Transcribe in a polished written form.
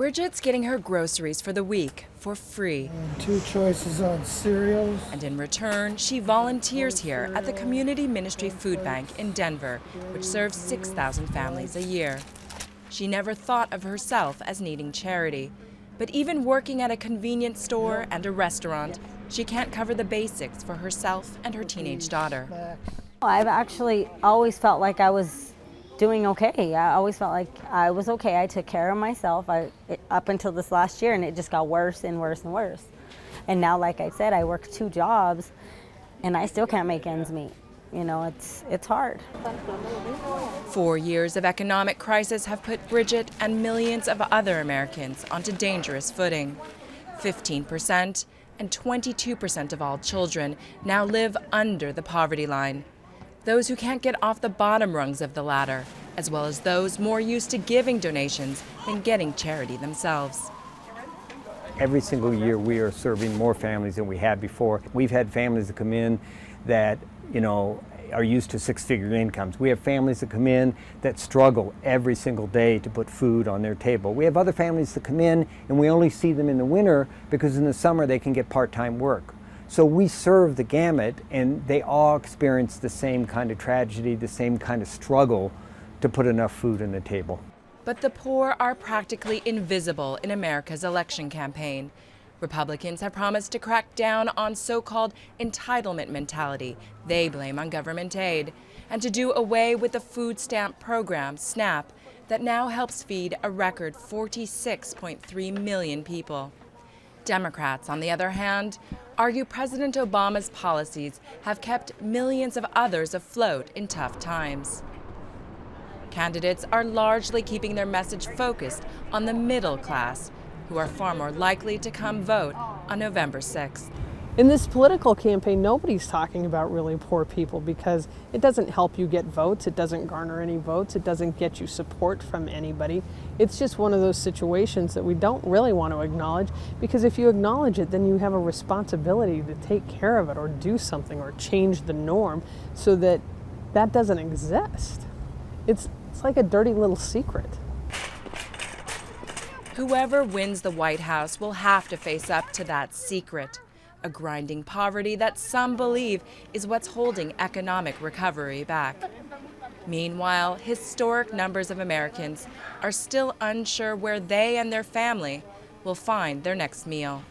Bridget's getting her groceries for the week for free. And 2 choices on cereals. And in return, she volunteers here at the Community Ministry Food Bank in Denver, which serves 6,000 families a year. She never thought of herself as needing charity. But even working at a convenience store and a restaurant, she can't cover the basics for herself and her teenage daughter. I've actually always felt like I was doing okay. I always felt like I was okay. I took care of myself up until this last year, and it just got worse and worse and worse. And now, like I said, I work 2 jobs, and I still can't make ends meet. You know, it's hard. 4 years of economic crisis have put Bridget and millions of other Americans onto dangerous footing. 15% and 22% of all children now live under the poverty line. Those who can't get off the bottom rungs of the ladder, as well as those more used to giving donations than getting charity themselves. Every single year we are serving more families than we had before. We've had families that come in that, are used to 6-figure incomes. We have families that come in that struggle every single day to put food on their table. We have other families that come in and we only see them in the winter because in the summer they can get part-time work. So we serve the gamut, and they all experience the same kind of tragedy, the same kind of struggle to put enough food on the table. But the poor are practically invisible in America's election campaign. Republicans have promised to crack down on so-called entitlement mentality they blame on government aid, and to do away with the food stamp program, SNAP, that now helps feed a record 46.3 million people. Democrats, on the other hand, argue President Obama's policies have kept millions of others afloat in tough times. Candidates are largely keeping their message focused on the middle class, who are far more likely to come vote on November 6th. In this political campaign, nobody's talking about really poor people because it doesn't help you get votes, it doesn't garner any votes, it doesn't get you support from anybody. It's just one of those situations that we don't really want to acknowledge, because if you acknowledge it, then you have a responsibility to take care of it or do something or change the norm so that that doesn't exist. It's like a dirty little secret. Whoever wins the White House will have to face up to that secret, a grinding poverty that some believe is what's holding economic recovery back. Meanwhile, historic numbers of Americans are still unsure where they and their family will find their next meal.